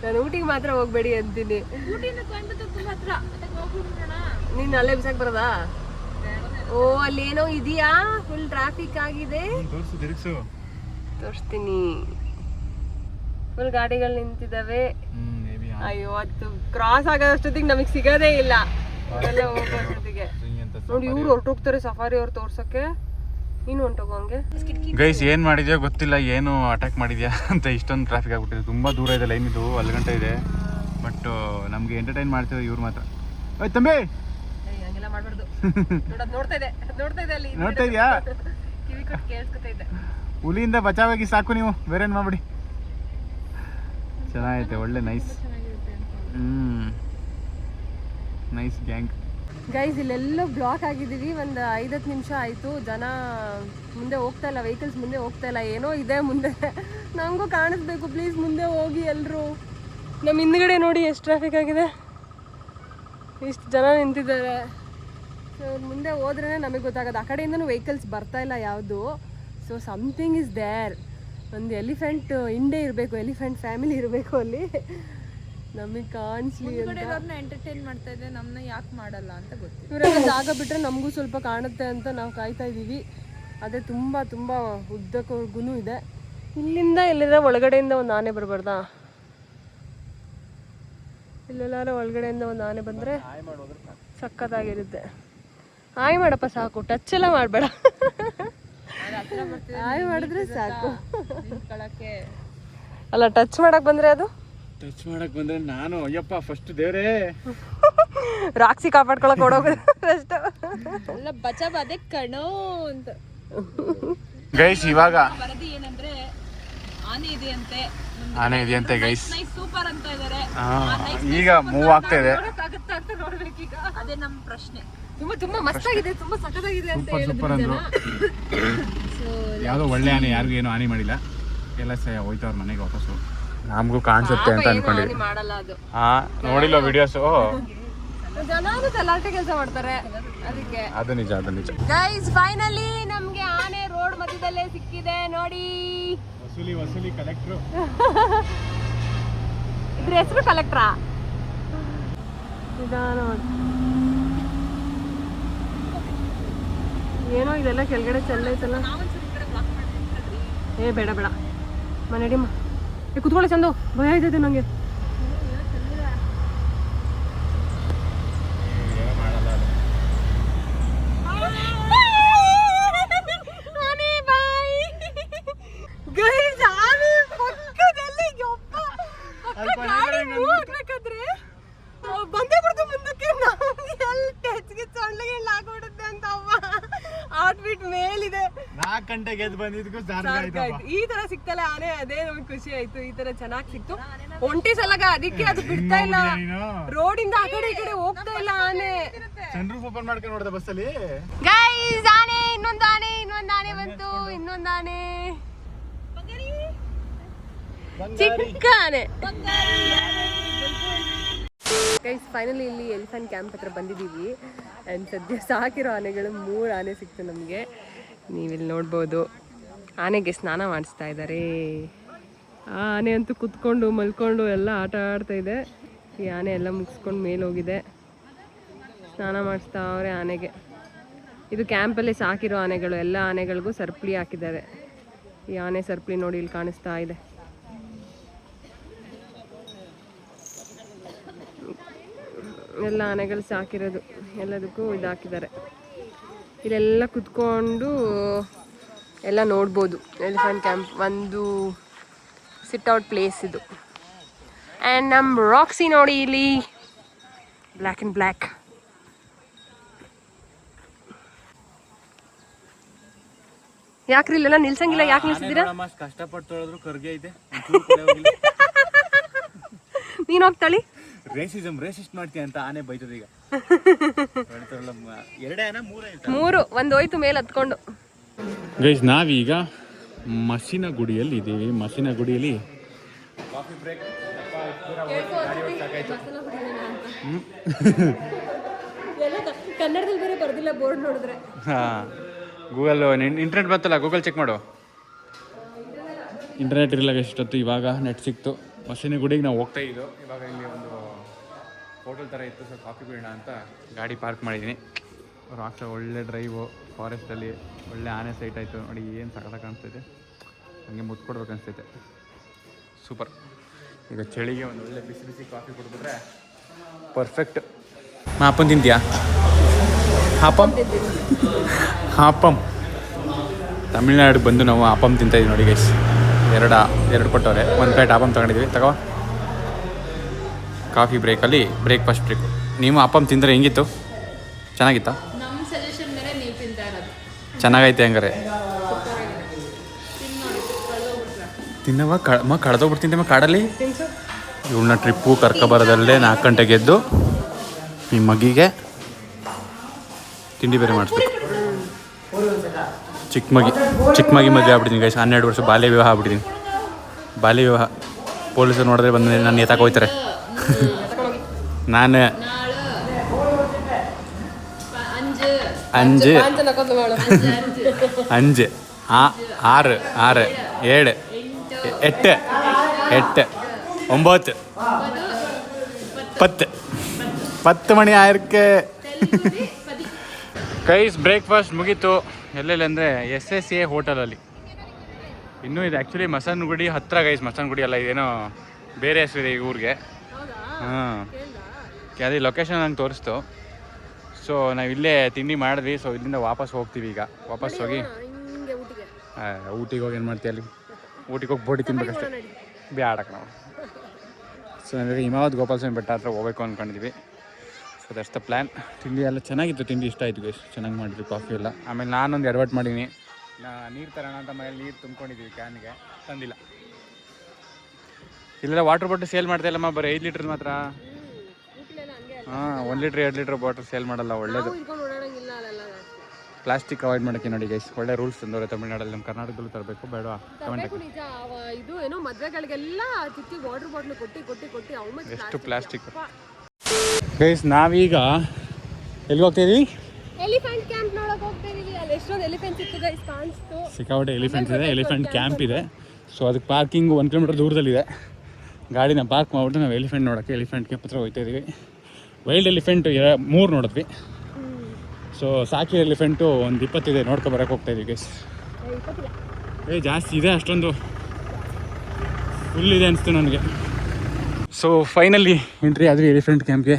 ನಾನು ಊಟಿಗೆ ಮಾತ್ರ ಹೋಗ್ಬೇಡಿ ಅಂತೀನಿ. ನೀನ್ ಅಲ್ಲೇ ಬಿಸಾಕ್ ಬರೋದಾ? ಓ ಅಲ್ಲಿ ಏನೋ ಇದೆಯಾ, ಫುಲ್ ಟ್ರಾಫಿಕ್ ಆಗಿದೆ. ತೋರಿಸ್ತೀನಿ. ಫುಲ್ ಗಾಡಿಗಳು ನಿಂತಿದ್ದಾವೆ. ಅಯ್ಯೋ, ಅದು ಕ್ರಾಸ್ ಆಗೋಷ್ಟೊತ್ತಿಗೆ ನಮಗ್ ಸಿಗೋದೇ ಇಲ್ಲ. ಹೋಗೋಷ್ಟೊತ್ತಿಗೆ ನೋಡಿ ಇವ್ರು ಹೊರಟೋಗ್ತಾರೆ ಸಫಾರಿ ಅವ್ರು ತೋರ್ಸಕ್ಕೆ. ನೀನು ಹೊಂಟೋಗೋ ಹಂಗೆ. ಗೈಸ್ ಏನ್ ಮಾಡಿದ್ಯೋ ಗೊತ್ತಿಲ್ಲ, ಏನು ಅಟ್ಯಾಕ್ ಮಾಡಿದ್ಯಾ ಅಂತ ಇಷ್ಟೊಂದು ಟ್ರಾಫಿಕ್ ಆಗ್ಬಿಟ್ಟಿದೆ. ತುಂಬಾ ದೂರ ಇದೆ ಲೈನ್, ಇದು 1 ಗಂಟೆ ಇದೆ. ಬಟ್ ನಮ್ಗೆ ಎಂಟರ್ಟೈನ್ ಮಾಡ್ತಿದ್ದಾರೆ ಇವ್ರು ಮಾತ್ರ. ಓಯ್ ತಂಬಿ, ಹಂಗೆಲ್ಲ ಮಾಡ್ಬಾರ್ದು. ನೋಡ್ತಾ ಇದೆ ಅಲ್ಲಿ. ನೋಡ್ತಾ ಇದೆಯಾ? ಕಿವಿ ಕೊಟ್ಟು ಕೇಳಿಸ್ಕೊತಾ ಇದ್ದೆ. ಹುಲಿಯಿಂದ ಬಚಾವಾಗಿ ಸಾಕು ನೀವು, ಬೇರೆ ಏನ್ ಮಾಡ್ಬಿಡಿ. ಚೆನ್ನಾಗೈತೆ, ಒಳ್ಳೆ ನೈಸ್. Nice gang. ಗೈಸ್ ಇಲ್ಲೆಲ್ಲೋ ಬ್ಲಾಕ್ ಆಗಿದ್ದೀವಿ. ಒಂದು 5-10 ನಿಮಿಷ ಆಯಿತು. ಜನ ಮುಂದೆ ಹೋಗ್ತಾ ಇಲ್ಲ, ವೆಹಿಕಲ್ಸ್ ಮುಂದೆ ಹೋಗ್ತಾ ಇಲ್ಲ. ಏನೋ ಇದೆ ಮುಂದೆ, ನಮಗೂ ಕಾಣಿಸ್ಬೇಕು. ಪ್ಲೀಸ್ ಮುಂದೆ ಹೋಗಿ ಎಲ್ಲರೂ. ನಮ್ಮ ಹಿಂದ್ಗಡೆ ನೋಡಿ ಎಷ್ಟು ಟ್ರಾಫಿಕ್ ಆಗಿದೆ, ಇಷ್ಟು ಜನ ನಿಂತಿದ್ದಾರೆ. ಸೊ ಮುಂದೆ ಹೋದ್ರೇ ನಮಗೆ ಗೊತ್ತಾಗೋದು. ಆ ಕಡೆಯಿಂದನೂ ವೆಹಿಕಲ್ಸ್ ಬರ್ತಾ ಇಲ್ಲ ಯಾವುದು. So something is there. ಒಂದು ಎಲಿಫೆಂಟ್ ಹಿಂಡೆ ಇರಬೇಕು, ಎಲಿಫೆಂಟ್ ಫ್ಯಾಮಿಲಿ ಇರಬೇಕು ಅಲ್ಲಿ, ನಮಗೆ ಕಾಣಿಸ್ಲಿ ಅಂತ. ಎಂಟರ್ಟೈನ್ ಮಾಡ್ತಾ ಇದ್ದೆ, ನಮ್ಮನ್ನ ಯಾಕೆ ಮಾಡಲ್ಲ ಅಂತ ಗೊತ್ತಿಲ್ಲ. ಇವರೆಲ್ಲ ಜಾಗ ಬಿಟ್ಟರೆ ನಮಗೂ ಸ್ವಲ್ಪ ಕಾಣುತ್ತೆ ಅಂತ ನಾವು ಕಾಯ್ತಾ ಇದ್ದೀವಿ. ಅದೇ ತುಂಬ ತುಂಬ ಉದ್ದಕ್ಕೂ ಇದೆ. ಇಲ್ಲಿಂದ ಇಲ್ಲಿಂದ ಒಳಗಡೆಯಿಂದ ಒಂದು ಆನೆ ಬರಬಾರ್ದಾ? ಇಲ್ಲೆಲ್ಲಾರ ಒಳಗಡೆಯಿಂದ ಒಂದು ಆನೆ ಬಂದರೆ ಸಕ್ಕತ್ತಾಗಿರುತ್ತೆ. ಹಾಯ್ ಮಾಡಪ್ಪ ಸಾಕು, ಟಚ್ ಎಲ್ಲ ಮಾಡಬೇಡ. ಹಾಯ್ ಮಾಡಿದ್ರೆ ಸಾಕು. ಅಲ್ಲ, ಟಚ್ ಮಾಡಕ್ ಬಂದ್ರೆ ಅದು ಟಚ್ ಮಾಡಕ್ ಬಂದ್ರೆ ನಾನು ಅಯ್ಯಪ್ಪ ಫಸ್ಟ್ ದೇವ್ರೇ ರಾಕ್ಷಿ ಕಾಪಾಡ್ಕೊಳಕ್ ಓಡೋಗೋದು ಫಸ್ಟ್. ಎಲ್ಲ ಬಚಾಬಾದೆ ಕಣೋ ಅಂತ. ಗೈಸ್ ಇವಾಗ ವರದಿ ಏನಂದ್ರೆ ಆನೆ ಇದೆಯಂತೆ ಗೈಸ್. ಸೂಪರ್ ಅಂತ ಇದಾರೆ. ಈಗ ಮೂವ್ ಆಗ್ತಾ ಇದೆ. ಅದೇ ನಮ್ಮ ಪ್ರಶ್ನೆ. ತುಂಬಾ ಮಸ್ತಾಗಿದೆ, ತುಂಬಾ ಸಖತ್ತಾಗಿದೆ ಅಂತ ಸೂಪರ್ ಅಂದ್ರು. ಯಾವ್ದೋ ಒಳ್ಳೆ ಆನೆ, ಯಾರಿಗೂ ಏನು ಹಾನಿ ಮಾಡಿಲ್ಲ. ಎಲ್ಲ ಹೋಯ್ತವ್ರ ಮನೆಗೆ ವಾಪಸ್ಸು. ನಮಗೂ ಕಾಣಿಸುತ್ತೆ ಅಂತ ಅನ್ಕೊಂಡಿದ್ವಿ. ಮಾಡಲ್ಲ ಅದು. ನೋಡಿಲ್ಲ ವಿಡಿಯೋಸು. ಜನರು ತಲಾಟೆ ಕೆಲಸ ಮಾಡ್ತಾರೆ ಅದಕ್ಕೆ. ಅದು ನಿಜ. ಗೈಸ್ ಫೈನಲಿ ನಮ್ಗೆ ಆನೆ ರೋಡ್ ಮಧ್ಯದಲ್ಲೇ ಸಿಕ್ಕಿದೆ ನೋಡಿ. ವಸೂಲಿ ಕಲೆಕ್ಟ್ರು. ಇದ್ರ ಹೆಸರು ಕಲೆಕ್ಟ್ರಾ? ಏನೋ ಇದೆಲ್ಲ ಕೆಳಗಡೆ ಚೆಲ್ಲೈತಲ್ಲ. ಏ ಬೇಡ ಮನೆಡಿಮ್ಮ ಕುತ್ಕೊಳ್ಳಿ ಚಂದು, ಭಯ ಆಯ್ತೈತೆ ನಂಗೆ. ಬಂದೇ ಬಿಡ್ತು ಮುಂದಕ್ಕೆ. ಹಾಕ್ಬಿಡುತ್ತೆ ಅಂತ ಔಟ್ಫಿಟ್ ಮೇಲಿದೆ. 4 ಗಂಟೆಗೆ ಎದ್ದು ಬಂದಿದ್ಕು ಈ ತರ ಸಿಕ್ತಲ್ಲ ಆನೆ, ಅದೇ ನಮ್ಗೆ ಖುಷಿ ಆಯ್ತು. ಈ ತರ ಚೆನ್ನಾಗಿ ಸಿಕ್ತು. ಒಂಟಿ ಸಲಗ ಅದಕ್ಕೆ ಅದು ಬಿಡ್ತಾ ಇಲ್ಲ, ರೋಡಿಂದ ಆ ಕಡೆ ಈ ಕಡೆ ಹೋಗ್ತಾ ಇಲ್ಲ ಆನೆ. ಸನ್ರೂಫ್ ಓಪನ್ ಮಾಡ್ಕೊಂಡು ನೋಡಿದೆ ಬಸ್ಸಲ್ಲಿ. ಗೈಸ್ ಆನೆ, ಇನ್ನೊಂದು ಆನೆ ಬಂತು. ಇನ್ನೊಂದು ಆನೆ, ಚಿಕ್ಕ ಆನೆ. ಗೈಸ್ ಫೈನಲಿ ಇಲ್ಲಿ ಎಲಿಫೆಂಟ್ ಕ್ಯಾಂಪ್ ಹತ್ರ ಬಂದಿದ್ದೀವಿ. ಆ್ಯಂಡ್ ಸದ್ಯ ಸಾಕಿರೋ ಆನೆಗಳು 3 ಆನೆ ಸಿಕ್ತು ನಮಗೆ. ನೀವಿಲ್ಲಿ ನೋಡ್ಬೋದು ಆನೆಗೆ ಸ್ನಾನ ಮಾಡಿಸ್ತಾ ಇದ್ದಾರೆ. ಆ ಆನೆ ಅಂತೂ ಕುತ್ಕೊಂಡು ಮಲ್ಕೊಂಡು ಎಲ್ಲ ಆಟ ಆಡ್ತಾ ಇದೆ. ಈ ಆನೆ ಎಲ್ಲ ಮುಗಿಸ್ಕೊಂಡು ಮೇಲೆ ಹೋಗಿದೆ. ಸ್ನಾನ ಮಾಡಿಸ್ತಾವ್ರೆ ಆನೆಗೆ. ಇದು ಕ್ಯಾಂಪಲ್ಲಿ ಸಾಕಿರೋ ಆನೆಗಳು. ಎಲ್ಲ ಆನೆಗಳಿಗೂ ಸರ್ಪಳಿ ಹಾಕಿದ್ದಾರೆ. ಈ ಆನೆ ಸರ್ಪಳಿ ನೋಡಿ ಇಲ್ಲಿ ಕಾಣಿಸ್ತಾ ಇದೆ. ಎಲ್ಲ ಆನೆಗಳು ಸಾಕಿರೋದು, ಎಲ್ಲದಕ್ಕೂ ಇದು ಹಾಕಿದ್ದಾರೆ. ಇಲ್ಲೆಲ್ಲ ಕುತ್ಕೊಂಡು ಎಲ್ಲ ನೋಡ್ಬೋದು. ಎಲಿಫೆಂಟ್ ಕ್ಯಾಂಪ್ ಒಂದು ಸಿಟ್ಔಟ್ ಪ್ಲೇಸ್ ಇದು. ಆ್ಯಂಡ್ ನಮ್ಮ ರಾಕ್ಸಿ ನೋಡಿ ಇಲ್ಲಿ ಬ್ಲ್ಯಾಕ್ ಆ್ಯಂಡ್ ಬ್ಲ್ಯಾಕ್. ಯಾಕ್ರಿ ಇಲ್ಲೆಲ್ಲ ನಿಲ್ಸಂಗಿಲ್ಲ? ಯಾಕೆ ನಿಲ್ಸಿದ್ದೀರಾ? ಕಷ್ಟಪಟ್ಟು ಕರ್ಗೆ ಇದೆ. ನೀನು ಹೋಗ್ತಾಳಿ ರೇಸಿಸ್ಟ್ ಮಾಡ್ತೀಯ ಅಂತ ಆನೆ ಬೈತದ. ಈಗ 3 ಒಂದು ಹೋಯ್ತು ಮೇಲೆ ಹತ್ಕೊಂಡು. ಗೈಸ್ ನಾವೀಗ ಮಸಿನಗುಡಿಯಲ್ಲಿ ಇದ್ದೀವಿ. ಮಸಿನಗುಡಿಯಲ್ಲಿ ಕನ್ನಡದಲ್ಲಿ ಬೇರೆ ಬರ್ದಿಲ್ಲ ಬೋರ್ಡ್ ನೋಡಿದ್ರೆ. ಗೂಗಲ್ ಇಂಟರ್ನೆಟ್ ಬರ್ತಲ್ಲ, ಗೂಗಲ್ ಚೆಕ್ ಮಾಡು. ಇಂಟರ್ನೆಟ್ ಇರಲಿಲ್ಲ ಎಷ್ಟೊತ್ತು, ಇವಾಗ ನೆಟ್ ಸಿಕ್ತು. ಮಸಿನಗುಡಿಗೆ ನಾವು ಹೋಗ್ತಾ ಇದ್ದೋ. ಇವಾಗ ಇಲ್ಲಿ ಒಂದು ಹೋಟೆಲ್ ಥರ ಇತ್ತು, ಸೊ ಕಾಫಿ ಬೀಳೋಣ ಅಂತ ಗಾಡಿ ಪಾರ್ಕ್ ಮಾಡಿದ್ದೀನಿ. ರಾಕ್ಸ ಒಳ್ಳೆ ಡ್ರೈವು, ಫಾರೆಸ್ಟಲ್ಲಿ ಒಳ್ಳೆ ಆನೆ ಸೈಟ್ ಆಯಿತು ನೋಡಿ. ಏನು ಸಖತ್ತ ಕಾಣಿಸ್ತೈತೆ, ಹಂಗೆ ಮುತ್ತು ಕೊಡ್ಬೇಕು ಅನಿಸ್ತೈತೆ. ಸೂಪರ್. ಈಗ ಚಳಿಗೆ ಒಂದು ಒಳ್ಳೆ ಬಿಸಿ ಕಾಫಿ ಕುಡಿದ್ರೆ ಪರ್ಫೆಕ್ಟ್. ಅಪ್ಪಂ ತಿಂತೀಯಾ? ಹಾಪಂ ತಮಿಳ್ನಾಡಿಗೆ ಬಂದು ನಾವು ಅಪ್ಪಂ ತಿಂತಾಯಿದ್ವಿ ನೋಡಿ ಗೈಸ್. ಎರಡು ಕೊಟ್ಟವ್ರೆ. ಒಂದು ಪ್ಲೇಟ್ ಅಪ್ಪಂ ತೊಗೊಂಡಿದ್ವಿ. ತಗೋ ಕಾಫಿ ಬ್ರೇಕಲ್ಲಿ ಬ್ರೇಕ್ಫಾಸ್ಟ್ ಬ್ರೇಕ್. ನೀವು ಅಪ್ಪಂ ತಿಂದರೆ ಹೆಂಗಿತ್ತು? ಚೆನ್ನಾಗಿತ್ತಾ? ಚೆನ್ನಾಗೈತೆ ಹಂಗಾರೆ. ತಿನ್ನವ ಕಳೆದೋಗ್ಬಿಡ್ತೀನಿ ಕಾಡಲ್ಲಿ. ಇವಳನ್ನ ಟ್ರಿಪ್ಪು ಕರ್ಕೊಬರೋದಲ್ಲೇ 4 ಗಂಟೆಗೆ ಎದ್ದು ಈ ಮಗಿಗೆ ತಿಂಡಿ ಬೇರೆ ಮಾಡಿಸ್ಬೇಕು. ಚಿಕ್ಕ ಮಗಿ ಮದುವೆ ಆಗ್ಬಿಟ್ಟಿದ್ದೀನಿ ಗೈಸ್. 12 ವರ್ಷ ಬಾಲ್ಯ ವಿವಾಹ ಆಗ್ಬಿಟ್ಟಿದ್ದೀನಿ. ಬಾಲ್ಯ ವಿವಾಹ ಪೊಲೀಸರು ನೋಡಿದ್ರೆ ಬಂದು ನಾನು ಎತ್ತಾಕ ಹೋಗ್ತಾರೆ. ನಾನು ಅಂಜು 5 6 7 8 9 10 ಮಣಿ ಆಯ್ಕೆ. ಗೈಸ್ ಬ್ರೇಕ್ಫಾಸ್ಟ್ ಮುಗೀತು. ಎಲ್ಲೆಲ್ಲಿ ಅಂದರೆ SSA ಹೋಟೆಲಲ್ಲಿ. ಇನ್ನೂ ಇದು ಆ್ಯಕ್ಚುಲಿ ಮಸನಗುಡಿ ಹತ್ತಿರ ಗೈಸ್. ಮಸನಗುಡಿ ಅಲ್ಲ, ಇದೇನೋ ಬೇರೆ ಹೆಸರಿದೆ ಈ ಊರಿಗೆ. ಹಾಂ, ಅದೇ ಲೊಕೇಶನ್ ನಂಗೆ ತೋರಿಸ್ತು. ಸೊ ನಾವು ಇಲ್ಲೇ ತಿಂಡಿ ಮಾಡಿದ್ವಿ. ಸೊ ಇಲ್ಲಿಂದ ವಾಪಸ್ ಹೋಗ್ತೀವಿ. ಈಗ ವಾಪಸ್ ಹೋಗಿ ಊಟಿಗೆ ಹೋಗಿ ಏನು ಮಾಡ್ತೀವಿ, ಅಲ್ಲಿ ಊಟಿಗೆ ಹೋಗಿ ಬೋಟಿ ತಿನ್ಬೇಕಷ್ಟೇ, ಬ್ಯಾಡಕ್ಕೆ ನಾವು. ಸೊ ನನಗೆ ಹಿಮಾವತ್ ಗೋಪಾಲಸ್ವಾಮಿ ಬೆಟ್ಟ ಹತ್ರ ಹೋಗ್ಬೇಕು ಅಂದ್ಕೊಂಡಿದ್ವಿ. So that's the plan. ತಿಂಡಿ ಎಲ್ಲ ಚೆನ್ನಾಗಿತ್ತು. ತಿಂಡಿ ಇಷ್ಟ ಆಯಿತು ಗೈಸ್, ಚೆನ್ನಾಗಿ ಮಾಡಿದ್ವಿ. ಕಾಫಿ ಎಲ್ಲ. ಆಮೇಲೆ ನಾನೊಂದು ಎಡವಟ್ಟು ಮಾಡೀನಿ. ನೀರು ತರೋಣ ಅಂತ ಮನೇಲಿ ನೀರು ತುಂಬ್ಕೊಂಡಿದ್ದೀವಿ ಕ್ಯಾನ್ಗೆ, ತಂದಿಲ್ಲ. ಇಲ್ಲೆಲ್ಲ ವಾಟರ್ ಬಾಟಲ್ ಸೇಲ್ ಮಾಡ್ತಾ ಇಲ್ಲಮ್ಮ, ಬರೀ 5 ಲೀಟ್ರ್ ಮಾತ್ರ. ಹಾಂ, 1 ಲೀಟ್ರ್ 2 ಲೀಟ್ರ್ ಬಾಟಲ್ ಸೇಲ್ ಮಾಡಲ್ಲ. ಒಳ್ಳೇದು. ಪ್ಲಾಸ್ಟಿಕ್ ಅವಾಯ್ಡ್ ಮಾಡೋಕ್ಕೆ ನೋಡಿ ಗೈಸ್. ಒಳ್ಳೆ ರೂಲ್ಸ್ ತಂದವ್ರೆ ತಮಿಳ್ನಾಡಲ್ಲಿ. ನಮ್ಮ ಕರ್ನಾಟಕದಲ್ಲೂ ತರಬೇಕು ಬೇಡ? ಇದು ಏನೋ ಮದ್ವೆಗಳಿಗೆಲ್ಲ ಚಿಕ್ಕಿ ವಾಟರ್ ಬಾಟ್ಲು ಕೊಟ್ಟಿ ಅವು ಎಷ್ಟು ಪ್ಲಾಸ್ಟಿಕ್. ಗೈಸ್ ನಾವೀಗ ಎಲ್ಲಿಗೆ ಹೋಗ್ತಿದೀವಿ? ಎಲಿಫೆಂಟ್ ಕ್ಯಾಂಪ್ ನೋಡಕ್ ಹೋಗ್ತಿದೀವಿ. ಅಲ್ಲಿ ಎಷ್ಟೊಂದು ಎಲಿಫೆಂಟ್ಸ್ ಇತ್ತು ಗೈಸ್, ಕಾಣಿಸ್ತು. ಸಿಕ್ಕಾಪಟ್ಟೆ ಎಲಿಫೆಂಟ್ಸ್ ಇದೆ, ಎಲಿಫೆಂಟ್ ಕ್ಯಾಂಪ್ ಇದೆ. ಸೊ ಅದಕ್ಕೆ ಪಾರ್ಕಿಂಗ್ 1 ಕಿಲೋಮೀಟರ್ ದೂರದಲ್ಲಿದೆ. ಗಾಡಿನ ಪಾರ್ಕ್ ಮಾಡ್ಬಿಟ್ಟು ನಾವು ಎಲಿಫೆಂಟ್ ನೋಡೋಕ್ಕೆ ಎಲಿಫೆಂಟ್ ಕ್ಯಾಂಪ್ ಹತ್ರ ಹೋಗ್ತಾ ಇದೀವಿ. ವೈಲ್ಡ್ ಎಲಿಫೆಂಟ್ 3 ನೋಡಿದ್ವಿ. ಸೊ ಸಾಕಿ ಎಲಿಫೆಂಟು ಒಂದು 20 ಇದೆ, ನೋಡ್ಕೊಬರಕ್ಕೆ ಹೋಗ್ತಾ ಇದೀವಿ ಗೈಸ್. ಜಾಸ್ತಿ ಇದೆ, ಅಷ್ಟೊಂದು ಫುಲ್ ಇದೆ ಅನಿಸ್ತು ನನಗೆ. ಸೊ ಫೈನಲಿ ಎಂಟ್ರಿ ಆದ್ವಿ ಎಲಿಫೆಂಟ್ ಕ್ಯಾಂಪ್ಗೆ.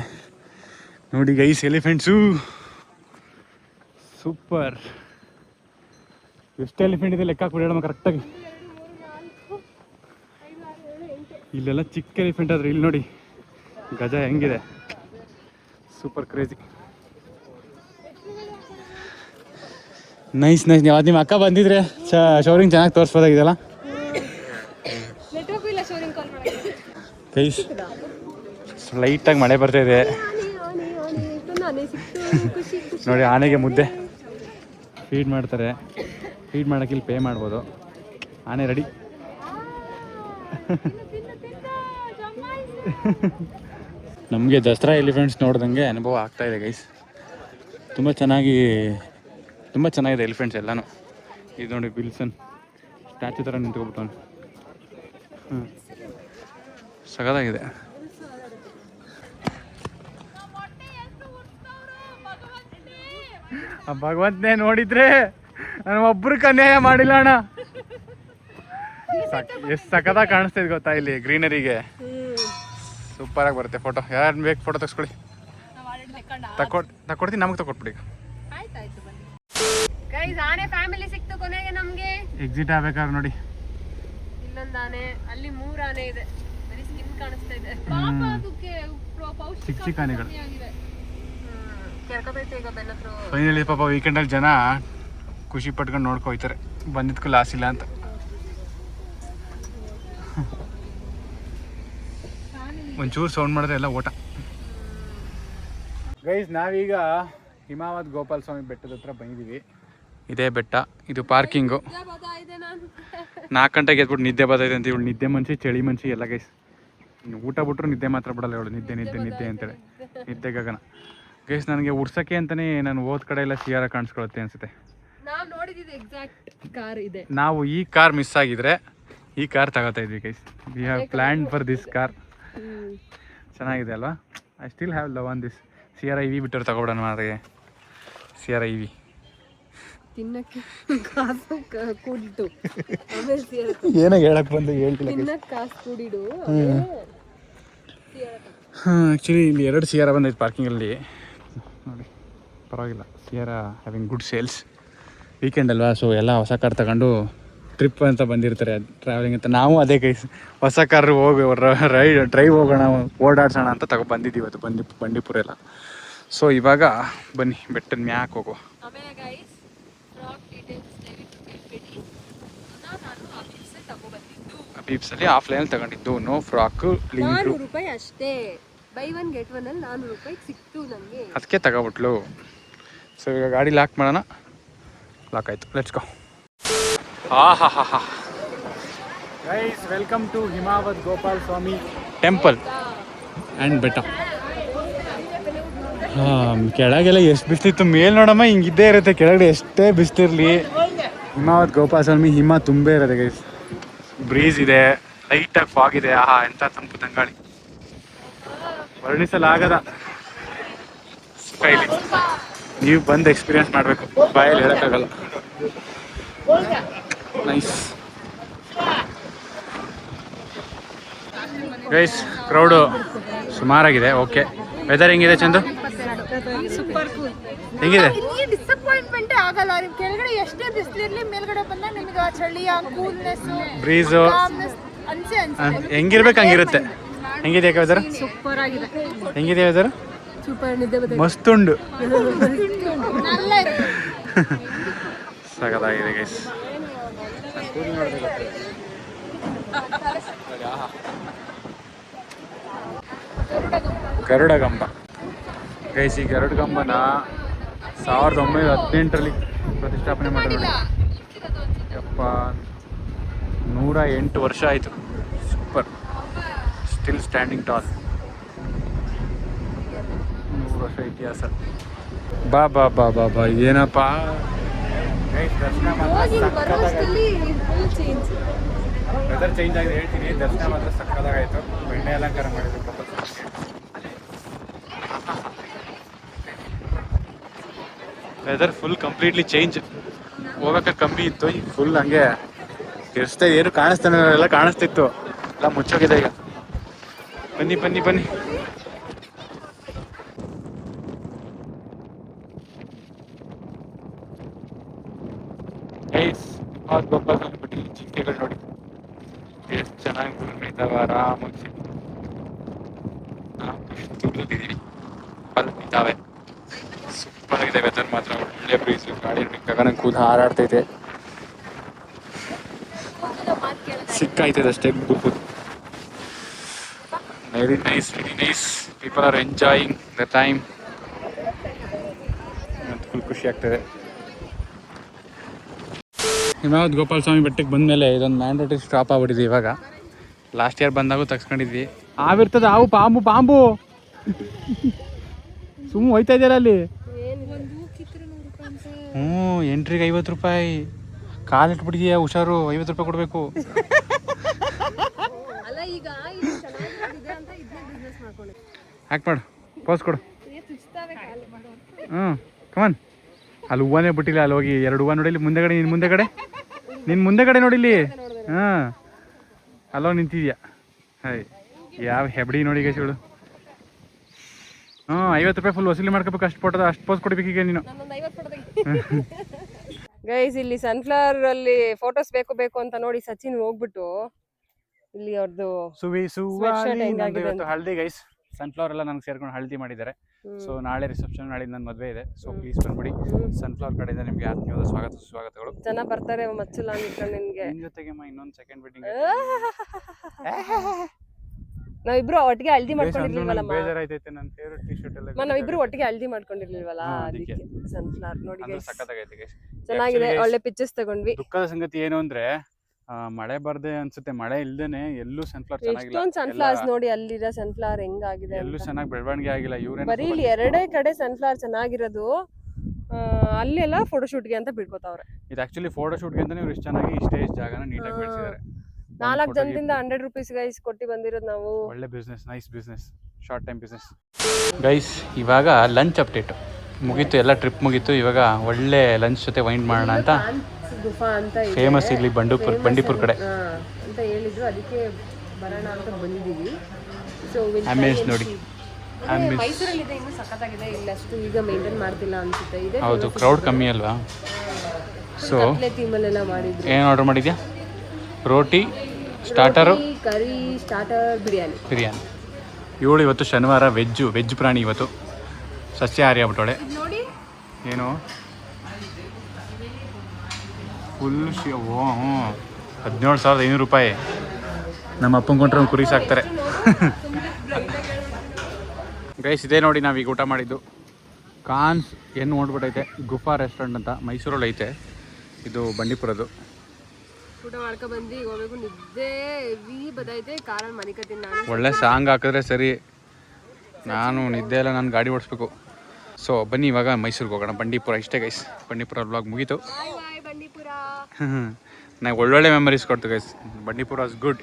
ನೋಡಿ ಗೈಸ್ ಎಲಿಫೆಂಟ್ಸು ಸೂಪರ್. ಎಷ್ಟು ಎಲಿಫೆಂಟ್ ಇದೆ ಲೆಕ್ಕ ಹಾಕ್ಬಿಡೋಣ ಕರೆಕ್ಟಾಗಿ. ಇಲ್ಲೆಲ್ಲ ಚಿಕ್ಕ ಎಲಿಫೆಂಟ್ ಆದ್ರೆ ಇಲ್ಲಿ ನೋಡಿ ಗಜ ಹೆಂಗಿದೆ, ಸೂಪರ್ ಕ್ರೇಜಿ. Nice nice. ನೀವು ನಿಮ್ಮ ಅಕ್ಕ ಬಂದಿದ್ರೆ ಶೋರಿಂಗ್ ಚೆನ್ನಾಗಿ ತೋರಿಸ್ಬೋದಾಗಿದೆಯಲ್ಲ ಗೈಸ್. ಲೈಟಾಗಿ ಮಳೆ ಬರ್ತಾ ಇದೆ ನೋಡಿ. ಆನೆಗೆ ಮುದ್ದೆ ಫೀಡ್ ಮಾಡ್ತಾರೆ. ಫೀಡ್ ಮಾಡೋಕ್ಕೆ ಇಲ್ಲಿ ಪೇ ಮಾಡ್ಬೋದು. ಆನೆ ರೆಡಿ. ನಮಗೆ ದಸರಾ ಎಲಿಫೆಂಟ್ಸ್ ನೋಡ್ದಂಗೆ ಅನುಭವ ಆಗ್ತಾ ಇದೆ ಗೈಸ್. ತುಂಬ ಚೆನ್ನಾಗಿದೆ ಎಲಿಫೆಂಟ್ಸ್ ಎಲ್ಲನೂ. ಇದು ನೋಡಿ ವಿಲ್ಸನ್ ಸ್ಟ್ಯಾಚು ಥರ ನಿಂತ್ಕೊಬಿಟ್ಟವನು. ಸಗದಾಗಿದೆ. ಭಗವಂತನೇ ನೋಡಿದ್ರೆ ನಾನು ಒಬ್ರಿಗೆ ಅನ್ಯಾಯ ಮಾಡಿಲ್ಲ ಅಣ್ಣ. ಎಷ್ಟು ಸಖತ್ತಾಗಿ ಕಾಣಿಸ್ತಾ ಇದೆ ಗೊತ್ತಾ ಇಲ್ಲಿ ಗ್ರೀನರಿಗೆ. ಸೂಪರ್ ಆಗಿ ಬರುತ್ತೆ ಫೋಟೋ. ಯಾರು ಬೇಕು ಫೋಟೋ ತಗ್ಸ್ಕೊಳ್ಳಿ. ತಕೊಡ್ತೀನಿ, ನಮಗೆ ತಕೊಟ್ಬಿಡಿ. ಗೈಸ್ ಆನೆ ಫ್ಯಾಮಿಲಿ ಸಿಕ್ತು ಕೊನೆಗೆ ನಮ್ಗೆ. ಎಕ್ಸಿಟ್ ಆಗ್ಬೇಕಾದ್ರೆ ನೋಡಿ ಇಲ್ಲೊಂದು ಆನೆ, ಅಲ್ಲಿ 3 ಆನೆ ಇದೆ. ಬರೀ ಸ್ಕಿನ್ ಕಾಣಿಸ್ತಾ ಇದೆ. ಚಿಕ್ಕ ಆನೆಗಳು. ಕೆರ್ಕೋತೈತೆ ಈಗ ಬೆನ್ನ ಹತ್ರ. ಫೈನಲಿ ಪಾಪ ವೀಕೆಂಡಲ್ಲಿ ಜನ ಖುಷಿ ಪಟ್ಕೊಂಡು ನೋಡ್ಕೊಯ್ತಾರೆ, ಬಂದಿದ್ಕು ಲಾಸ್ ಇಲ್ಲ ಅಂತ. ಒಂಚೂರು ಸೌಂಡ್ ಮಾಡಿದ್ರೆ ಎಲ್ಲ ಓಟ. ಗೈಸ್ ನಾವೀಗ ಹಿಮಾವತ್ ಗೋಪಾಲ ಸ್ವಾಮಿ ಬೆಟ್ಟದ ಹತ್ರ ಬಂದಿದ್ದೀವಿ. ಇದೇ ಬೆಟ್ಟ, ಇದು ಪಾರ್ಕಿಂಗು. 4 ಗಂಟೆಗೆ ಎದ್ಬಿಟ್ಟು ನಿದ್ದೆ ಬರ್ತೈತೆ ಅಂತ ಇವಳು. ನಿದ್ದೆ ಮನ್ಸಿ ಚಳಿ ಮನ್ಸಿ ಎಲ್ಲ ಗೈಸ್. ಊಟ ಬಿಟ್ಟರು ನಿದ್ದೆ ಮಾತ್ರ ಬಿಡಲ್ಲ ಇವಳು. ನಿದ್ದೆ ಅಂತೇಳಿ ನಿದ್ದೆ ಗಗನ ಗೈಸ್. ನನಗೆ ಉಡ್ಸಕ್ಕೆ ಅಂತಲೇ ನಾನು ಹೋದ ಕಡೆ ಎಲ್ಲ ಸಿಯಾರ ಕಾಣಿಸ್ಕೊಳುತ್ತೆ ಅನ್ಸುತ್ತೆ. ನಾವು ಈ ಕಾರ್ ಮಿಸ್ ಆಗಿದ್ರೆ ಈ ಕಾರ್ ತಗೋತಾ ಇದ್ವಿ guys. We have plan for this car. ಚೆನ್ನಾಗಿದೆ ಅಲ್ವಾ? I still have love on this. Sierra EV ಬಿಟ್ಟರು ತಗೊಬಿಡೋಣ ಮಾರಿಗೆ. ಸಿಯಾರ ಇವಿ ತಿನ್ನಕ್ಕೆ ಕಾಸು ಕೂಡಿಟ್ಟು ಆಮೇಲೆ ಏನಾಗ ಹೇಳಕ್ ಬಂದು ಹೇಳ್ತಿಲ್ಲ. ತಿನ್ನಕ್ಕೆ ಕಾಸು ಕೂಡಿಡು. ಆ್ಯಕ್ಚುಲಿ ಇಲ್ಲಿ 2 ಸಿಯಾರ ಬಂದೈತೆ ಪಾರ್ಕಿಂಗಲ್ಲಿ ನೋಡಿ. ಪರವಾಗಿಲ್ಲ, ಸಿಯಾರ ಹ್ಯಾವಿಂಗ್ ಗುಡ್ ಸೇಲ್ಸ್. ವೀಕೆಂಡ್ ಅಲ್ವಾ, ಸೊ ಎಲ್ಲ ಹೊಸ ಕಾರ್ ತಗೊಂಡು ಟ್ರಿಪ್ ಅಂತ ಬಂದಿರ್ತಾರೆ, ಟ್ರಾವೆಲಿಂಗ್ ಅಂತ. ನಾವು ಅದೇ ಕೈಸ್ ಹೊಸ ಕಾರ್ ಹೋಗಿ ಡ್ರೈವ್ ಹೋಗೋಣ, ಓಡಾಡ್ಸೋಣ ಅಂತ ಬಂದಿದ್ದೀವಿ ಇವತ್ತು ಬಂಡೀಪುರ ಎಲ್ಲ. ಸೊ ಇವಾಗ ಬನ್ನಿ ಬೆಟ್ಟದ ಮ್ಯಾಕ್ ಹೋಗುವ. ಅಬೀಬ್ಸಲ್ಲಿ ಆಫ್ಲೈನಲ್ಲಿ ತಗೊಂಡಿದ್ದು. ನೋ ಫ್ರಾಕ್, ಲಿಂಕ್ ₹400 ಅಷ್ಟೇ. ಬೈ 1 ಗೆಟ್ 1 ಅಲ್ಲಿ ₹400 ಸಿಕ್ತು ನಮಗೆ. ಅದಕ್ಕೆ ತಗೊಬಿಟ್ಲು. ಸೊ ಈಗ ಗಾಡಿ ಲಾಕ್ ಮಾಡೋಣ. ಲಾಕ್ ಆಯಿತು, ಲೆಟ್ಸ್ ಗೋ. ಹಾ guys, welcome to Himavad Gopala Swamy temple and ಬೆಟ್ಟ. ಕೆಳಗೆಲ್ಲ ಎಷ್ಟು ಬಿಸಿಲಿತ್ತು, ಮೇಲೆ ನೋಡಮ್ಮ ಹಿಂಗಿದ್ದೇ ಇರುತ್ತೆ. ಕೆಳಗಡೆ ಎಷ್ಟೇ ಬಿಸಿಲಿರಲಿ, ಹಿಮಾವತ್ ಗೋಪಾಲ ಸ್ವಾಮಿ ಹಿಮ ತುಂಬೇ ಇರುತ್ತೆ ಗೈಸ್. ಬ್ರೀಸ್ ಇದೆ, ಲೈಟಾಗಿ ಫಾಗ್ ಇದೆ. ಆಹಾ, ಎಂಥ ತಂಪು ತಂಗಾಳಿ, ವರ್ಣಿಸಲಾಗದ ಸ್ಕೈಲಿ. ನೀವು ಬಂದು ಎಕ್ಸ್ಪೀರಿಯನ್ಸ್ ಮಾಡಬೇಕು, ಬಾಯಲ್ಲಿ ಹೇಳೋಕ್ಕಾಗಲ್ಲ. Nice guys. ಕ್ರೌಡು ಸುಮಾರಾಗಿದೆ. ಓಕೆ, ವೆದರ್ ಹೆಂಗಿದೆ ಚಂದು? Super cool. ಹೆಂಗಿದೆ? ಡಿಸಪಾಯಿಂಟ್ಮೆಂಟ್ ಆಗಲ್ಲ. ಕೆಳಗಡೆ ಎಷ್ಟೇ ಬಿಸಿಲಿರ್ಲಿ, ಮೇಲ್ಗಡೆ ಬಂದಾಗ ನಿಮಗೆ ಆ ಚಳಿ, ಆ ಕೂಲ್ನೆಸ್, ಬ್ರೀಸು ಹೆಂಗಿರ್ಬೇಕು ಹಂಗಿರುತ್ತೆ. ಹೆಂಗಿದೆ ವೆದರ್? ಸೂಪರ್ ಆಗಿದೆ. ಹೆಂಗಿದೆ ವೆದರ್? ಸೂಪರ್ ನಿದ್ದೆ ಬರ್ತದೆ. ಮಸ್ತುಂಡು. ಸಗದಾಗಿದೆ ಗೈಸ್. ಗರುಡಗಂಬ ಗೈಸ್. ಈ ಗರುಡಗಂಬನ 1918ರಲ್ಲಿ ಪ್ರತಿಷ್ಠಾಪನೆ ಮಾಡಿದ್ರು. ಯಪ್ಪ, 108 ವರ್ಷ ಆಯಿತು. Super, still standing tall. 100 ವರ್ಷ ಇತಿಹಾಸ. ಬಾ ಬಾ ಬಾ ಬಾ ಬಾ ಏನಪ್ಪ ದರ್ಶನ ವೆದರ್ ಚೇಂಜ್ ಆಗಿದೆ ಹೇಳ್ತೀನಿ. ದರ್ಶನ ಮಾತ್ರ ಸಕ್ಕದಾಗಾಯಿತು. ಬೆಣ್ಣೆ ಅಲಂಕಾರ ಮಾಡಿದ್ರು ವೆದರ್ ಫುಲ್ ಕಂಪ್ಲೀಟ್ಲಿ ಚೇಂಜ್. ಹೋಗೋಕೆ ಕಮ್ಮಿ ಇತ್ತು, ಈಗ ಫುಲ್ ಹಂಗೆ ಎಷ್ಟೇ ಏನು ಕಾಣಿಸ್ತಾನೆ ಎಲ್ಲ ಕಾಣಿಸ್ತಿತ್ತು, ಎಲ್ಲ ಮುಚ್ಚೋಗಿದೆ ಈಗ. ಬನ್ನಿ ಬನ್ನಿ ಬನ್ನಿ. ಗೋಪಾಲಸ್ವಾಮಿ ಬಿಟ್ಟು ಜಿಂಕೆಗಳು ನೋಡಿ ಎಷ್ಟು ಚೆನ್ನಾಗಿ ಇದ್ದಾವೆ. ಆರಾಮಾಗಿ ತಿಂಗಳಿದ್ದೀವಿ, ಇದ್ದಾವೆ. ಸೂಪರ್ ಆಗಿದೆ ವೆದರ್ ಮಾತ್ರ. ಒಳ್ಳೆ ಬ್ರೀಸ್, ಗಾಡಿ ಗಗನ ಕೂದ ಹಾರಾಡ್ತೈತೆ. ಸಿಕ್ಕಾಯ್ತದೆ ಅಷ್ಟೇ ಕೂತ್. Very nice, very nice. People are enjoying the time. Full ಖುಷಿ ಆಗ್ತದೆ. ಹಿಮಾವತ್ ಗೋಪಾಲಸ್ವಾಮಿ ಬೆಟ್ಟಕ್ಕೆ ಬಂದಮೇಲೆ ಇದೊಂದು ಮ್ಯಾಂಡೇಟರಿ ಸ್ಟಾಪ್ ಆಗ್ಬಿಟ್ಟಿದೆ. ಇವಾಗ ಲಾಸ್ಟ್ ಇಯರ್ ಬಂದಾಗೂ ತಗ್ಸ್ಕೊಂಡಿದ್ವಿ. ಹಾವಿರ್ತದೆ, ಹಾವು, ಪಾಂಬು ಪಾಂಬು ಸುಮ್ಮ ಹೋಯ್ತಾ ಇದೆಯಲ್ಲ ಅಲ್ಲಿ. ಎಂಟ್ರಿಗೆ 50 ರೂಪಾಯಿ. ಕಾಲಿಟ್ಬಿಟ್ಟಿದೆಯಾ, ಹುಷಾರು. 50 ರೂಪಾಯಿ ಕೊಡಬೇಕು. ಯಾಕೆ ಮಾಡು, ಪೋಸ್ ಕೊಡು. ಕಮನ್. ಅಲ್ಲಿ ಹೂವನೇ ಬಿಟ್ಟಿಲ್ಲ. ಅಲ್ಲಿ ಹೋಗಿ 2 ಹೂವು ನೋಡಿಲಿ ಮುಂದೆಗಡೆ. ನಿನ್ನ ಮುಂದೆಗಡೆ ನೋಡಿಲಿ. ಹಾಂ, ಅಲ್ಲೋ ನಿಂತಿದ್ಯಾ. ಹಾಯ್, ಯಾವ ಹೆಬ್ಡಿ ನೋಡಿ ಗೈಸ್ಗಳು. 50 ರೂಪಾಯಿ ಫುಲ್ ವಸೂಲಿ ಮಾಡ್ಕೋಬೇಕು. ಅಷ್ಟು ಫೋಟೋದ ಅಷ್ಟು ಪೋಸ್ ಕೊಡ್ಬೇಕು ಈಗ ನೀನು. ಗೈಸ್, ಇಲ್ಲಿ ಸನ್ಫ್ಲವರ್ ಅಲ್ಲಿ ಫೋಟೋಸ್ ಬೇಕು ಅಂತ ನೋಡಿ ಸಚಿನ್ ಹೋಗ್ಬಿಟ್ಟು ಇಲ್ಲಿ ಅವ್ರದ್ದು ಹಲ್ದಿ ಗೈಸ್. ಸನ್ಫ್ಲವರ್ ಎಲ್ಲ ನನಗೆ ಸೇರ್ಕೊಂಡು ಹಲ್ದಿ ಮಾಡಿದ್ದಾರೆ. ಸೊ ನಾಳೆ ರಿಸೆಪ್ಷನ್, ನಾಳೆ ನನ್ನ ಮದುವೆ ಇದೆ. ಸೊ ಪ್ಲೀಸ್ ಬಂದ್ಬಿಡಿ. ಸನ್ಫ್ಲವರ್ ಕಡೆಯಿಂದ ನಿಮ್ಗೆ ಆತ್ಮೀಯವಾದ ಸುಸ್ವಾಗತಗಳು. ಜನ ಬರ್ತಾರೆ ಮಚ್ಚುಲ ಅನ್ಕೊಂಡು ನಿನ್ಗೆ. ನಿನ್ ಜೊತೆಗೆ ಇನ್ನೊಂದು ಸೆಕೆಂಡ್ ವೆಡ್ಡಿಂಗ್. ನಾವಿಬ್ರು ಒಟ್ಟಿಗೆ ಹಲ್ದಿ ಮಾಡ್ಕೊಂಡಿರ್ಲಿಲ್ವಲ್ಲ. ಬೇಜಾರಾಯ್ತೈತೆ. ನನ್ನ ಫೇವರಿಟ್ ಟಿ ಶರ್ಟ್ ಎಲ್ಲ ನಾವಿಬ್ರು ಒಟ್ಟಿಗೆ ಹಲ್ದಿ ಮಾಡ್ಕೊಂಡಿರ್ಲಿಲ್ವಲ್ಲ, ಅದಕ್ಕೆ ಸನ್ಫ್ಲವರ್ ನೋಡಿ ಸಕ್ಕತ್ತಾಗೈತೆ ಗೈಸ್. ಚೆನ್ನಾಗಿದೆ. ಒಳ್ಳೆ ಪಿಕ್ಚರ್ಸ್ ತಗೊಂಡ್ವಿ. ದುಃಖದ ಸಂಗತಿ ಏನು ಅಂದ್ರೆ ಮಳೆ ಬರ್ದೆ ಅನ್ಸುತ್ತೆ. ಮಳೆ ಇಲ್ದೇನೆ ಎಲ್ಲೂ ಸನ್ಫ್ಲವರ್ ಚೆನ್ನಾಗಿಲ್ಲ. ಎಷ್ಟೊಂದು ಸನ್ಫ್ಲವರ್ಸ್ ನೋಡಿ, ಅಲ್ಲಿರೋ ಸನ್ಫ್ಲವರ್ ಹೆಂಗಾಗಿದೆ. ಎಲ್ಲೂ ಚೆನ್ನಾಗಿ ಬೆಳವಣಿಗೆ ಆಗಿಲ್ಲ. ಇವ್ರೇನು ಬರೀ ಇಲ್ಲಿ 2 ಕಡೆ ಸನ್ಫ್ಲವರ್ ಚೆನ್ನಾಗಿರೋದು. ಅಲ್ಲೆಲ್ಲ ಫೋಟೋಶೂಟ್ಗೆ ಅಂತ ಬಿಡ್ಕೋತಾವ್ರೆ. ಇದು ಆಕ್ಚುಲಿ ಫೋಟೋಶೂಟ್ಗೆ ಅಂತಾನೆ ಇವ್ರು ಇಷ್ಟು ಚೆನ್ನಾಗಿ ಸ್ಟೇಜ್ ಜಾಗನ ನೀಟಾಗಿ ಬೆಳೆಸಿದ್ದಾರೆ. 4 ಜನದಿಂದ 100 ರೂಪೀಸ್ ಗೈಸ್ ಕೊಟ್ಟು ಬಂದಿರೋದು ನಾವು. ಒಳ್ಳೆ business, nice business, short time business. Guys, ಇವಾಗ ಲಂಚ್ ಅಪ್ಡೇಟ್ ಮುಗೀತು. ಎಲ್ಲ ಟ್ರಿಪ್ ಮುಗೀತು. ಇವಾಗ ಒಳ್ಳೆ ಲಂಚ್ ಜೊತೆ ವೈಂಡ್ ಮಾಡೋಣ ಅಂತ. ಗುಫಾ ಅಂತ ಫೇಮಸ್ ಇಲ್ಲಿ ಬಂಡೀಪುರ ಕಡೆ ಅಂತ ಹೇಳಿದ್ರು, ಅದಕ್ಕೆ ಬರೋಣ ಅಂತ ಬಂದಿದ್ದೀವಿ. ಸೊ ಆಮೇಲೆ ನೋಡಿ, ಮೈಸೂರಲ್ಲಿ ಇದೆ, ಇನ್ನೂ ಸಖತ್ತಾಗಿದೆ. ಇಲ್ಲ ಅಷ್ಟು ಈಗ ಮೇಂಟೈನ್ ಮಾಡ್ತಿಲ್ಲ ಅನ್ಸುತ್ತೆ. ಇದೆ ಹೌದು, ಕ್ರೌಡ್ ಕಮ್ಮಿ ಅಲ್ವಾ. ಸೊ ಥೀಮಲ್ಲೆಲ್ಲ ಮಾಡಿದ್ರು. ಏನು ಆರ್ಡರ್ ಮಾಡಿದ್ಯಾ? ರೋಟಿ, ಸ್ಟಾರ್ಟರು, ಕರಿ, ಸ್ಟಾರ್ಟರ್, ಬಿರಿಯಾನಿ. ಇವಳು ಇವತ್ತು ಶನಿವಾರ ವೆಜ್ ಪ್ರಾಣಿ. ಇವತ್ತು ಸಸ್ಯಾಹಾರಿ ಆಗ್ಬಿಟ್ಟವಳೆ. ಏನು ಫುಲ್ 17,500 ರೂಪಾಯಿ. ನಮ್ಮ ಅಪ್ಪನ ಕೊಂಡ್ರೆ ಒಂದು ಕುರಿ ಸಾಕ್ತಾರೆ. ಗೈಸ್, ಇದೇ ನೋಡಿ ನಾವೀಗ ಊಟ ಮಾಡಿದ್ದು. ಕಾನ್ಸ್ ಏನು ನೋಡ್ಬಿಟ್ಟೈತೆ. ಗುಫಾ ರೆಸ್ಟೋರೆಂಟ್ ಅಂತ ಮೈಸೂರಲ್ಲಿ ಐತೆ. ಇದು ಬಂಡೀಪುರದ್ದು. ಊಟ ಮಾಡ್ಕೊ ಬಂದು ಹೋಗ್ಬೇಕು. ನಿದ್ದೆ ಹೆವಿ ಬದೈತೆ. ಕಾರಲ್ಲಿ ಮನಿಕತ್ತೀನಿ ನಾನು. ಒಳ್ಳೆ ಸಾಂಗ್ ಹಾಕಿದ್ರೆ ಸರಿ. ನಾನು ನಿದ್ದೆ ಎಲ್ಲ ನಾನು ಗಾಡಿ ಓಡಿಸ್ಬೇಕು. ಸೊ ಬನ್ನಿ ಇವಾಗ ಮೈಸೂರಿಗೆ ಹೋಗೋಣ. ಬಂಡೀಪುರ ಇಷ್ಟೇ ಗೈಸ್. ಬಂಡೀಪುರ ವ್ಲಾಗ್ ಮುಗೀತು. ಬಂಡೀಪುರ ನಂಗೆ ಒಳ್ಳೊಳ್ಳೆ ಮೆಮರೀಸ್ ಕೊಡ್ತು ಗೈಸ್. Bandipur was good.